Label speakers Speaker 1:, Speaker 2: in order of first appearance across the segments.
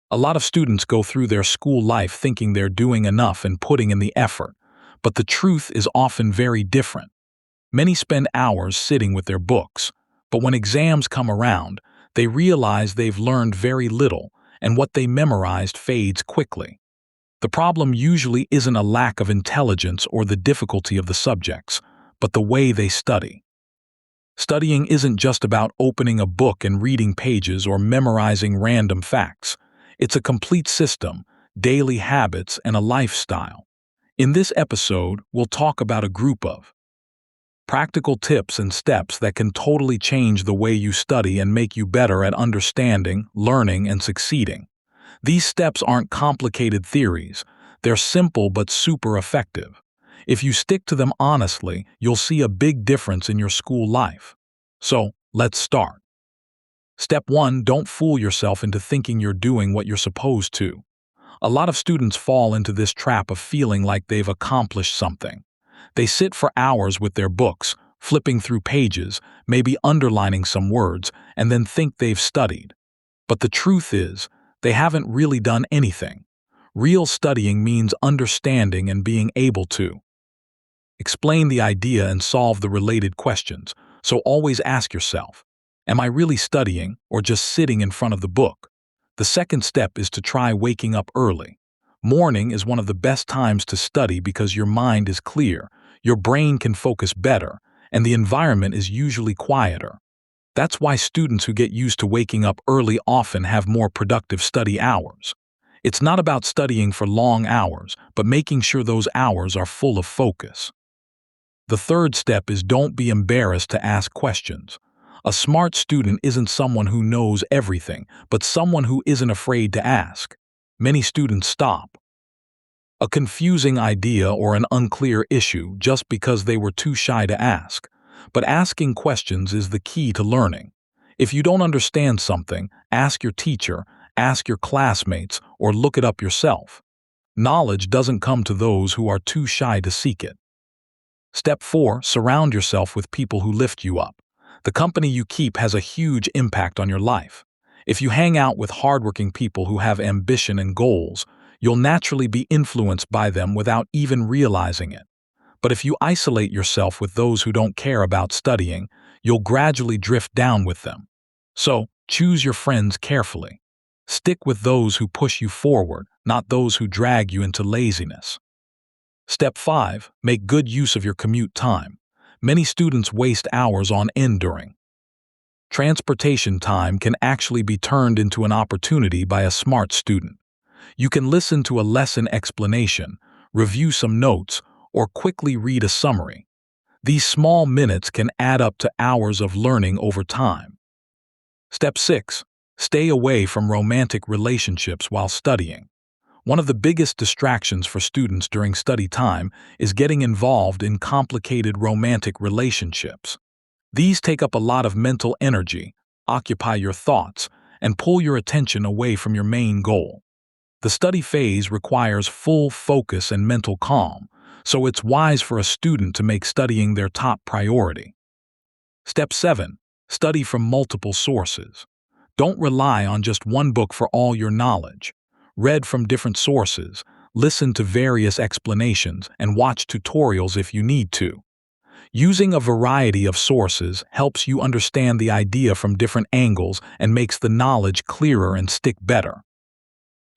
Speaker 1: A lot of students go through their school life thinking they're doing enough and putting in the effort, but the truth is often very different. Many spend hours sitting with their books, but when exams come around, they realize they've learned very little, and what they memorized fades quickly. The problem usually isn't a lack of intelligence or the difficulty of the subjects, but the way they study. Studying isn't just about opening a book and reading pages or memorizing random facts. It's a complete system, daily habits, and a lifestyle. In this episode, we'll talk about a group of practical tips and steps that can totally change the way you study and make you better at understanding, learning, and succeeding. These steps aren't complicated theories. They're simple but super effective. If you stick to them honestly, you'll see a big difference in your school life. So, let's start. Step 1. Don't fool yourself into thinking you're doing what you're supposed to. A lot of students fall into this trap of feeling like they've accomplished something. They sit for hours with their books, flipping through pages, maybe underlining some words, and then think they've studied. But the truth is, they haven't really done anything. Real studying means understanding and being able to explain the idea and solve the related questions. So always ask yourself, am I really studying or just sitting in front of the book? The second step is to try waking up early. Morning is one of the best times to study because your mind is clear, your brain can focus better, and the environment is usually quieter. That's why students who get used to waking up early often have more productive study hours. It's not about studying for long hours, but making sure those hours are full of focus. The third step is don't be embarrassed to ask questions. A smart student isn't someone who knows everything, but someone who isn't afraid to ask. Many students stop a confusing idea or an unclear issue just because they were too shy to ask. But asking questions is the key to learning. If you don't understand something, ask your teacher, ask your classmates, or look it up yourself. Knowledge doesn't come to those who are too shy to seek it. Step 4. Surround yourself with people who lift you up. The company you keep has a huge impact on your life. If you hang out with hardworking people who have ambition and goals, you'll naturally be influenced by them without even realizing it. But if you isolate yourself with those who don't care about studying, you'll gradually drift down with them. So, choose your friends carefully. Stick with those who push you forward, not those who drag you into laziness. Step 5. Make good use of your commute time. Many students waste hours on end during transportation time can actually be turned into an opportunity by a smart student. You can listen to a lesson explanation, review some notes, or quickly read a summary. These small minutes can add up to hours of learning over time. Step 6. Stay away from romantic relationships while studying. One of the biggest distractions for students during study time is getting involved in complicated romantic relationships. These take up a lot of mental energy, occupy your thoughts, and pull your attention away from your main goal. The study phase requires full focus and mental calm, so it's wise for a student to make studying their top priority. Step 7. Study from multiple sources. Don't rely on just one book for all your knowledge. Read from different sources, listen to various explanations, and watch tutorials if you need to. Using a variety of sources helps you understand the idea from different angles and makes the knowledge clearer and stick better.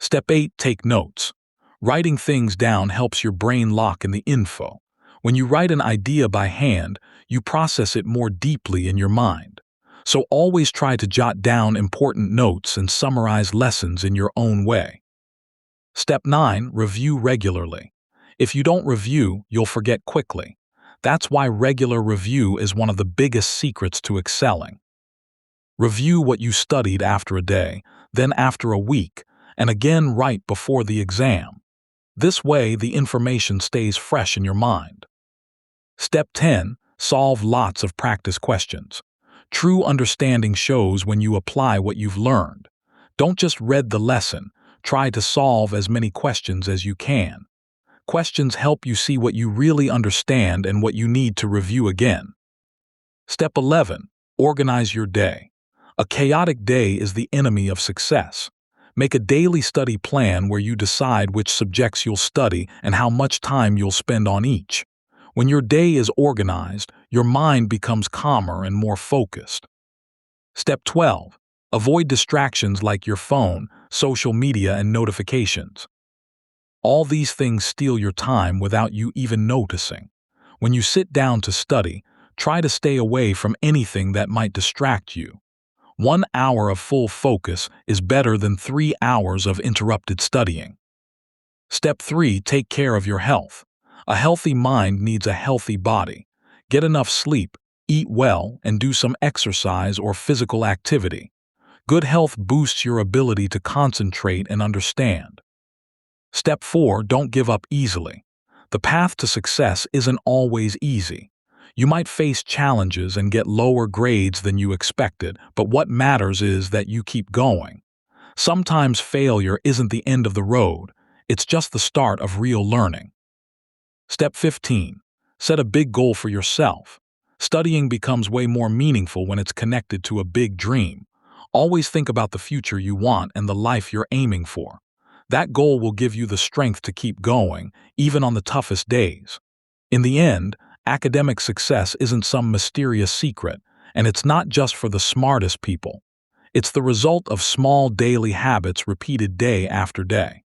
Speaker 1: Step 8. Take notes. Writing things down helps your brain lock in the info. When you write an idea by hand, you process it more deeply in your mind. So always try to jot down important notes and summarize lessons in your own way. Step 9. Review regularly. If you don't review, you'll forget quickly. That's why regular review is one of the biggest secrets to excelling. Review what you studied after a day, then after a week, and again right before the exam. This way, the information stays fresh in your mind. Step 10. Solve lots of practice questions. True understanding shows when you apply what you've learned. Don't just read the lesson, try to solve as many questions as you can. Questions help you see what you really understand and what you need to review again. Step 11. Organize your day. A chaotic day is the enemy of success. Make a daily study plan where you decide which subjects you'll study and how much time you'll spend on each. When your day is organized, your mind becomes calmer and more focused. Step 12. Avoid distractions like your phone, social media, and notifications. All these things steal your time without you even noticing. When you sit down to study, try to stay away from anything that might distract you. 1 hour of full focus is better than 3 hours of interrupted studying. Step 3. Take care of your health. A healthy mind needs a healthy body. Get enough sleep, eat well, and do some exercise or physical activity. Good health boosts your ability to concentrate and understand. Step 4. Don't give up easily. The path to success isn't always easy. You might face challenges and get lower grades than you expected, but what matters is that you keep going. Sometimes failure isn't the end of the road, it's just the start of real learning. Step 15. Set a big goal for yourself. Studying becomes way more meaningful when it's connected to a big dream. Always think about the future you want and the life you're aiming for. That goal will give you the strength to keep going, even on the toughest days. In the end, academic success isn't some mysterious secret, and it's not just for the smartest people. It's the result of small daily habits repeated day after day.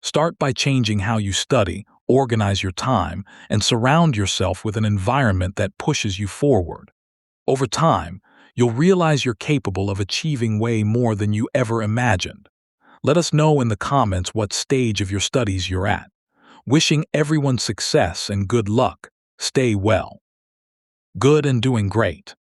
Speaker 1: Start by changing how you study, organize your time, and surround yourself with an environment that pushes you forward. Over time, you'll realize you're capable of achieving way more than you ever imagined. Let us know in the comments what stage of your studies you're at. Wishing everyone success and good luck. Stay well. Good and doing great.